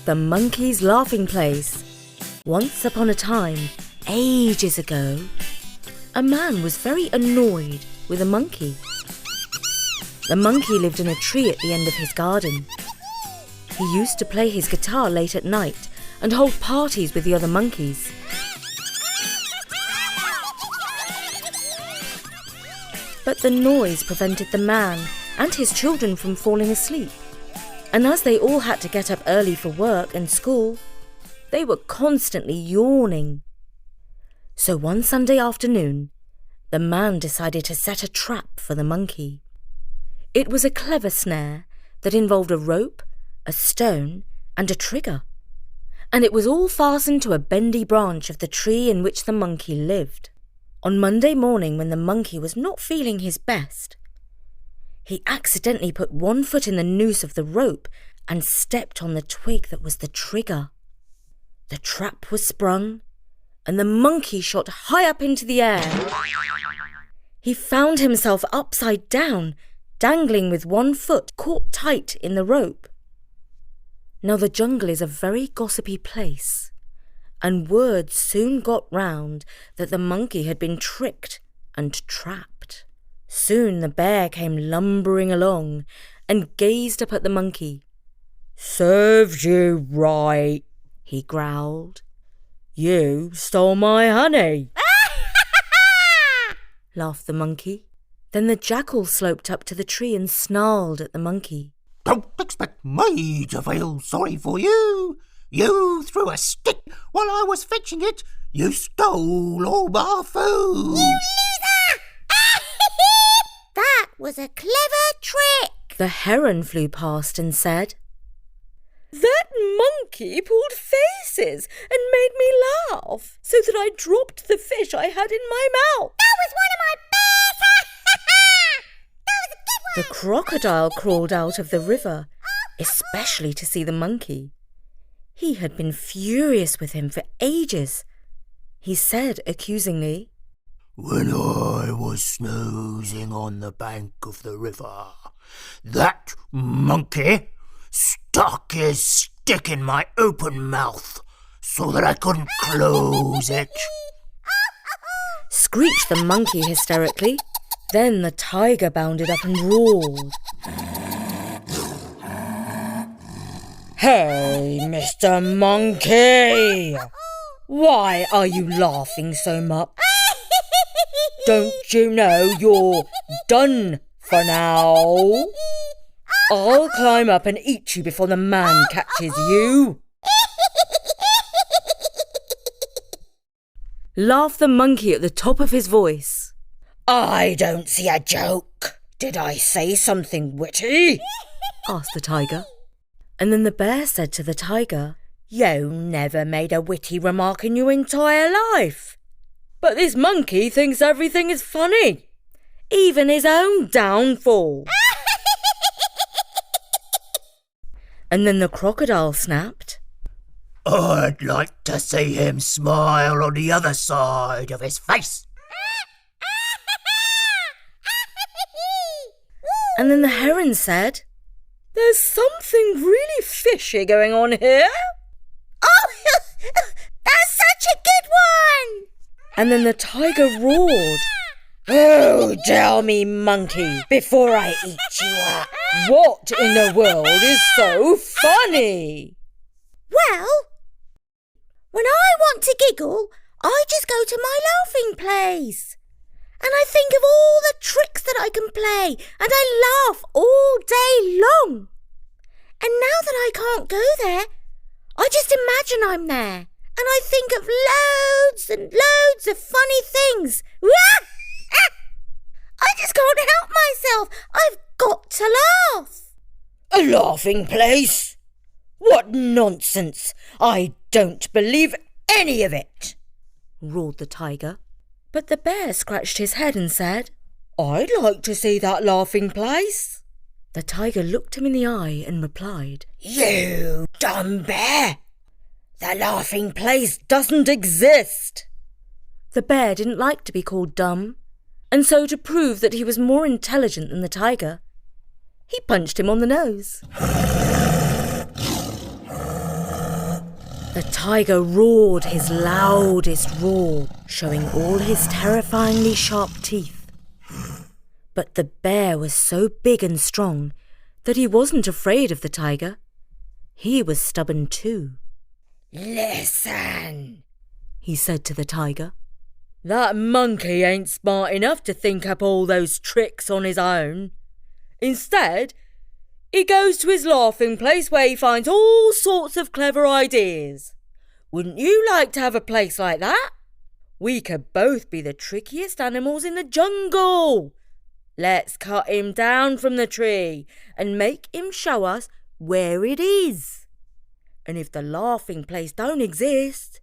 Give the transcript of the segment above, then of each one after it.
The Monkey's Laughing Place. Once upon a time, ages ago, a man was very annoyed with a monkey. The monkey lived in a tree at the end of his garden. He used to play his guitar late at night and hold parties with the other monkeys. But the noise prevented the man and his children from falling asleep. And as they all had to get up early for work and school, they were constantly yawning. So one Sunday afternoon, the man decided to set a trap for the monkey. It was a clever snare that involved a rope, a stone, and a trigger. And it was all fastened to a bendy branch of the tree in which the monkey lived. On Monday morning, when the monkey was not feeling his best, he accidentally put one foot in the noose of the rope and stepped on the twig that was the trigger. The trap was sprung, and the monkey shot high up into the air. He found himself upside down, dangling with one foot caught tight in the rope. Now the jungle is a very gossipy place, and word soon got round that the monkey had been tricked and trapped. Soon the bear came lumbering along and gazed up at the monkey. "Serves you right," he growled. "You stole my honey." laughed the monkey. Then the jackal sloped up to the tree and snarled at the monkey. "Don't expect me to feel sorry for you. You threw a stick while I was fetching it. You stole all my food." "You loser!" "That was a clever trick." The heron flew past and said, "That monkey pulled faces and made me laugh so that I dropped the fish I had in my mouth." "That was one of my bears!" "That was a good one!" The crocodile crawled out of the river, especially to see the monkey. He had been furious with him for ages. He said accusingly, "When I was snoozing on the bank of the river, that monkey stuck his stick in my open mouth so that I couldn't close it." screeched the monkey hysterically. Then the tiger bounded up and roared. "Hey, Mr. Monkey! Why are you laughing so much? Don't you know you're done for now? I'll climb up and eat you before the man catches you." laughed the monkey at the top of his voice. "I don't see a joke. Did I say something witty?" asked the tiger. And then the bear said to the tiger, "You never made a witty remark in your entire life. But this monkey thinks everything is funny, even his own downfall." And then the crocodile snapped, "I'd like to see him smile on the other side of his face." And then the heron said, "There's something really fishy going on here." "Oh, that's such a good one!" And then the tiger roared, "Oh, tell me, monkey, before I eat you up, what in the world is so funny?" "Well, when I want to giggle, I just go to my laughing place. And I think of all the tricks that I can play, and I laugh all day long. And now that I can't go there, I just imagine I'm there, and I think of loads and loads of funny things. I just can't help myself. I've got to laugh." "A laughing place? What nonsense! I don't believe any of it," roared the tiger. But the bear scratched his head and said, "I'd like to see that laughing place." The tiger looked him in the eye and replied, "You dumb bear! The laughing place doesn't exist." The bear didn't like to be called dumb, and so to prove that he was more intelligent than the tiger, he punched him on the nose. The tiger roared his loudest roar, showing all his terrifyingly sharp teeth. But the bear was so big and strong that he wasn't afraid of the tiger. He was stubborn too. "Listen," he said to the tiger. "That monkey ain't smart enough to think up all those tricks on his own. Instead, he goes to his laughing place where he finds all sorts of clever ideas. Wouldn't you like to have a place like that? We could both be the trickiest animals in the jungle. Let's cut him down from the tree and make him show us where it is. And if the laughing place don't exist,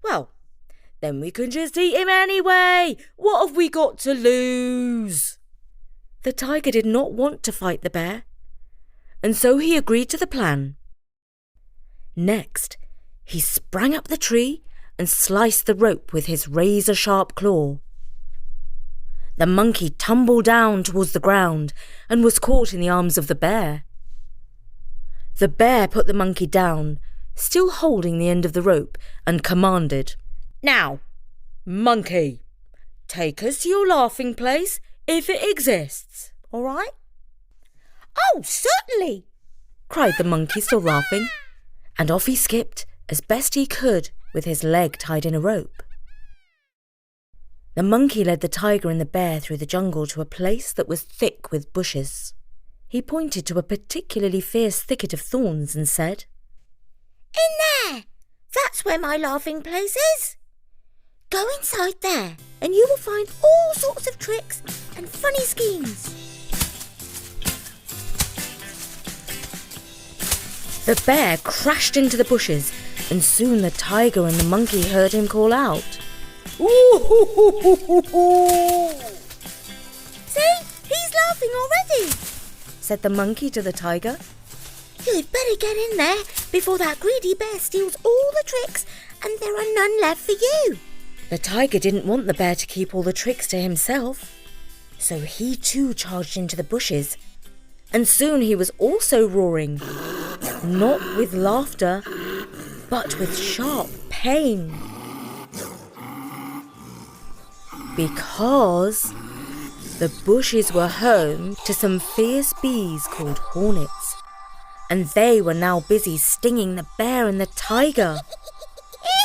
well, then we can just eat him anyway. What have we got to lose?" The tiger did not want to fight the bear, and so he agreed to the plan. Next, he sprang up the tree and sliced the rope with his razor-sharp claw. The monkey tumbled down towards the ground and was caught in the arms of the bear. The bear put the monkey down, still holding the end of the rope, and commanded, "Now, monkey, take us to your laughing place if it exists, all right?" "Oh, certainly," cried the monkey, still laughing, and off he skipped as best he could with his leg tied in a rope. The monkey led the tiger and the bear through the jungle to a place that was thick with bushes. He pointed to a particularly fierce thicket of thorns and said, "In there! That's where my laughing place is. Go inside there and you will find all sorts of tricks and funny schemes." The bear crashed into the bushes, and soon the tiger and the monkey heard him call out, "Ooh-hoo-hoo-hoo-hoo-hoo!" "See, he's laughing already," said the monkey to the tiger. "You'd better get in there before that greedy bear steals all the tricks and there are none left for you." The tiger didn't want the bear to keep all the tricks to himself, so he too charged into the bushes, and soon he was also roaring, not with laughter, but with sharp pain. Because the bushes were home to some fierce bees called hornets, and they were now busy stinging the bear and the tiger.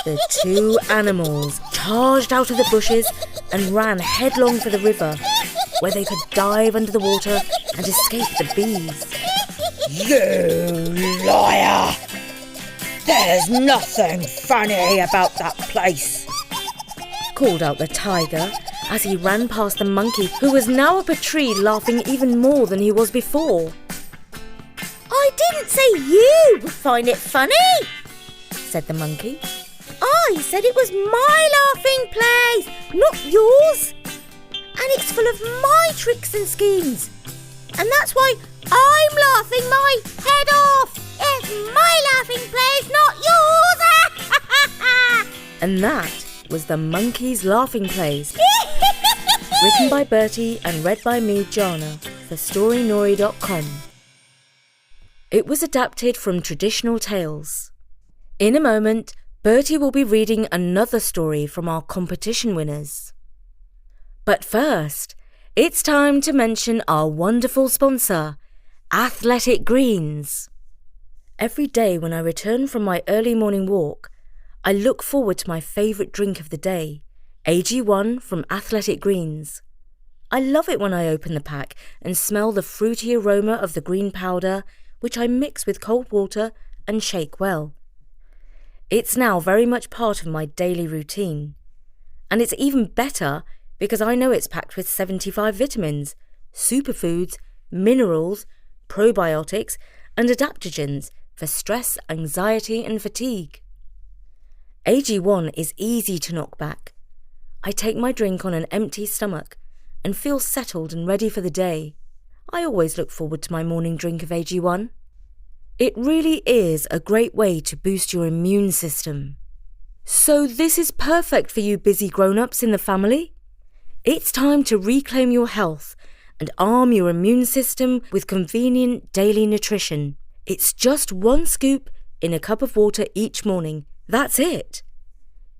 The two animals charged out of the bushes and ran headlong for the river, where they could dive under the water and escape the bees. "You liar! There's nothing funny about that place," called out the tiger as he ran past the monkey, who was now up a tree laughing even more than he was before. "I didn't say you would find it funny," said the monkey. "I said it was my laughing place, not yours. And it's full of my tricks and schemes. And that's why I'm laughing my head off. It's my laughing place, not yours." And that was The Monkey's Laughing Place. Written by Bertie and read by me, Jana, for StoryNori.com. It was adapted from Traditional Tales. In a moment, Bertie will be reading another story from our competition winners. But first, it's time to mention our wonderful sponsor, Athletic Greens. Every day when I return from my early morning walk, I look forward to my favourite drink of the day, AG1 from Athletic Greens. I love it when I open the pack and smell the fruity aroma of the green powder, which I mix with cold water and shake well. It's now very much part of my daily routine. And it's even better because I know it's packed with 75 vitamins, superfoods, minerals, probiotics, and adaptogens for stress, anxiety, and fatigue. AG1 is easy to knock back. I take my drink on an empty stomach and feel settled and ready for the day. I always look forward to my morning drink of AG1. It really is a great way to boost your immune system. So this is perfect for you busy grown-ups in the family. It's time to reclaim your health and arm your immune system with convenient daily nutrition. It's just 1 scoop in a cup of water each morning. That's it.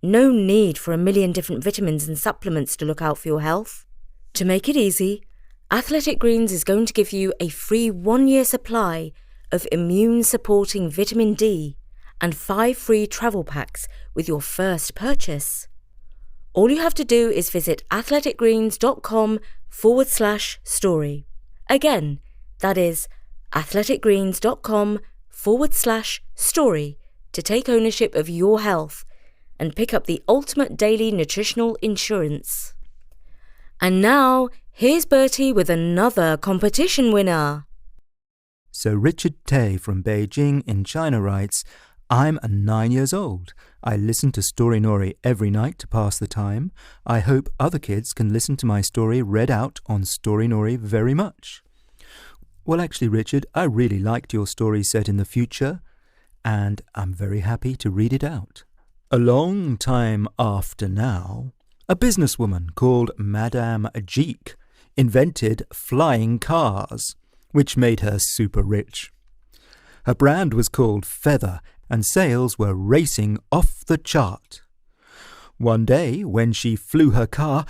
No need for a million different vitamins and supplements to look out for your health. To make it easy, Athletic Greens is going to give you a free 1-year supply of immune-supporting vitamin D and 5 free travel packs with your first purchase. All you have to do is visit athleticgreens.com/story. Again, that is athleticgreens.com/story to take ownership of your health and pick up the ultimate daily nutritional insurance. And now, here's Bertie with another competition winner. So Richard Tay from Beijing in China writes, I'm 9 years old. I listen to Story Nori every night to pass the time. I hope other kids can listen to my story read out on Story Nori very much. Well, actually, Richard, I really liked your story set in the future, and I'm very happy to read it out. A long time after now, a businesswoman called Madame Jeek invented flying cars, which made her super rich. Her brand was called Feather, and sales were racing off the chart. One day, when she flew her car,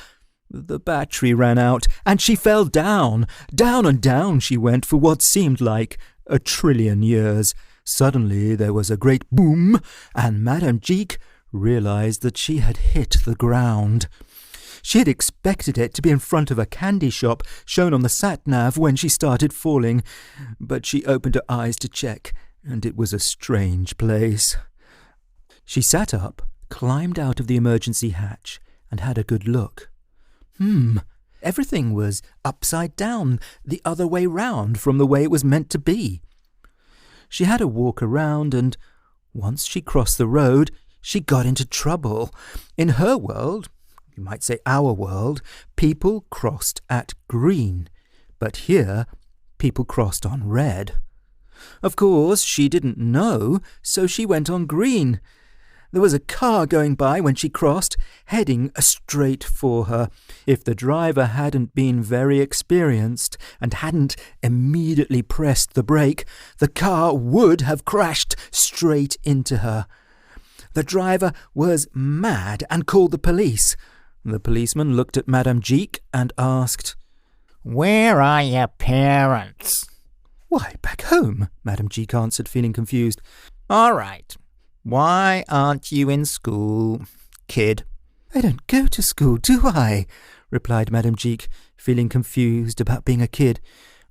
the battery ran out, and she fell down. Down and down she went for what seemed like 1 trillion years. Suddenly there was a great boom, and Madame Jeek realized that she had hit the ground. She had expected it to be in front of a candy shop shown on the sat-nav when she started falling, but she opened her eyes to check, and it was a strange place. She sat up, climbed out of the emergency hatch, and had a good look. Everything was upside down, the other way round from the way it was meant to be. She had a walk around, and once she crossed the road, she got into trouble. In her world, you might say our world, people crossed at green, but here people crossed on red. Of course, she didn't know, so she went on green. There was a car going by when she crossed, heading straight for her. If the driver hadn't been very experienced and hadn't immediately pressed the brake, the car would have crashed straight into her. The driver was mad and called the police. The policeman looked at Madame Jeek and asked, Where are your parents? Why, back home, Madame Jeek answered, feeling confused. All right. Why aren't you in school, kid? I don't go to school, do I? Replied Madame Jeek, feeling confused about being a kid.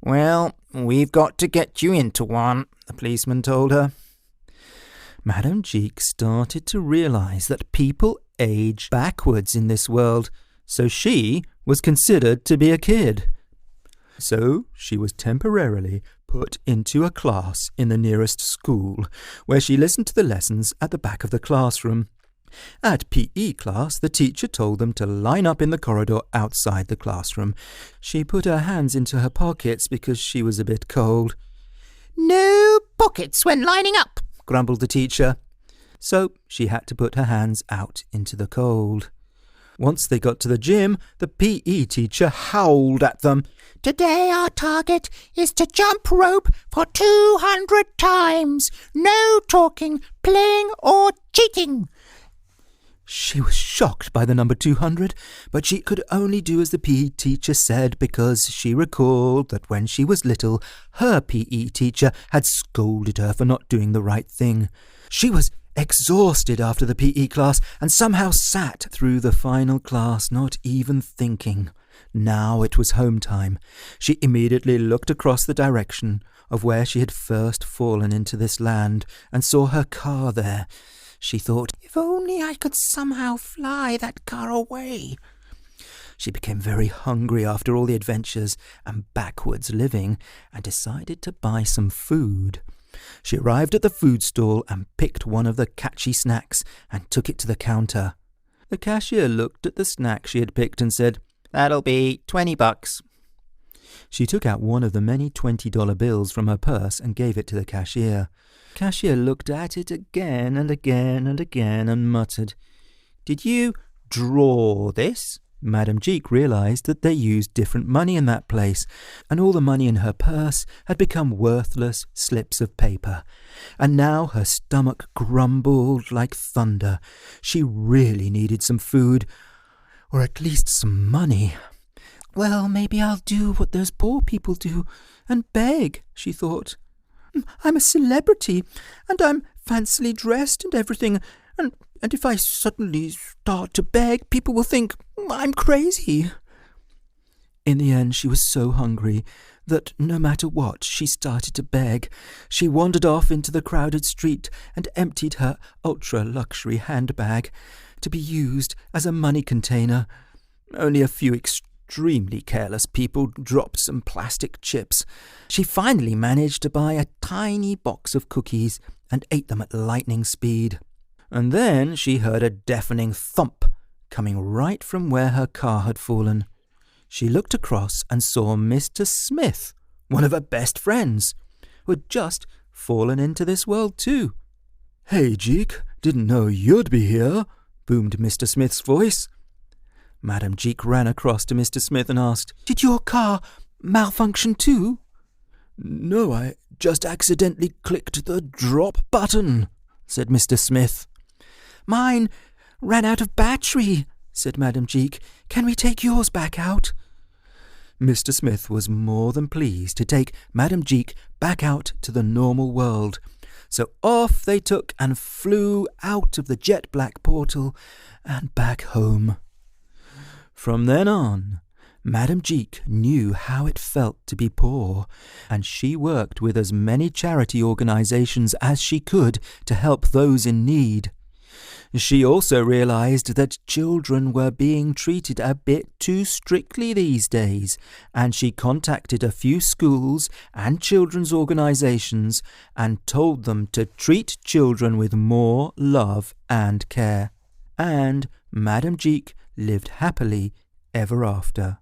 Well, we've got to get you into one, the policeman told her. Madame Jeek started to realize that people age backwards in this world, so she was considered to be a kid. So she was temporarily put into a class in the nearest school, where she listened to the lessons at the back of the classroom. At PE class, the teacher told them to line up in the corridor outside the classroom. She put her hands into her pockets because she was a bit cold. No pockets when lining up, grumbled the teacher. So she had to put her hands out into the cold. Once they got to the gym, the PE teacher howled at them. Today our target is to jump rope for 200 times. No talking, playing or cheating. She was shocked by the number 200, but she could only do as the PE teacher said because she recalled that when she was little, her PE teacher had scolded her for not doing the right thing. She was exhausted after the PE class and somehow sat through the final class, not even thinking. Now it was home time. She immediately looked across the direction of where she had first fallen into this land and saw her car there. She thought, if only I could somehow fly that car away. She became very hungry after all the adventures and backwards living and decided to buy some food. She arrived at the food stall and picked one of the catchy snacks and took it to the counter. The cashier looked at the snack she had picked and said, That'll be $20. She took out one of the many $20 bills from her purse and gave it to the cashier. Cashier looked at it again and again and again and muttered, Did you draw this? Madame Jeek realized that they used different money in that place, and all the money in her purse had become worthless slips of paper. And now her stomach grumbled like thunder. She really needed some food, or at least some money. "Well, maybe I'll do what those poor people do, and beg," she thought. "I'm a celebrity, and I'm fancily dressed and everything, and if I suddenly start to beg, people will think I'm crazy." In the end, she was so hungry that no matter what, she started to beg. She wandered off into the crowded street and emptied her ultra-luxury handbag to be used as a money container. Only a few extremely careless people dropped some plastic chips. She finally managed to buy a tiny box of cookies and ate them at lightning speed. And then she heard a deafening thump coming right from where her car had fallen. She looked across and saw Mr. Smith, one of her best friends, who had just fallen into this world too. "Hey, Jeek, didn't know you'd be here," boomed Mr. Smith's voice. Madame Jeek ran across to Mr. Smith and asked, "Did your car malfunction too?" "No, I just accidentally clicked the drop button," said Mr. Smith. "Mine ran out of battery," said Madame Jeek. "Can we take yours back out?" Mr. Smith was more than pleased to take Madame Jeek back out to the normal world. So off they took and flew out of the jet-black portal and back home. From then on, Madame Jeek knew how it felt to be poor, and she worked with as many charity organizations as she could to help those in need. She also realized that children were being treated a bit too strictly these days, and she contacted a few schools and children's organizations and told them to treat children with more love and care. And Madame Jeek lived happily ever after.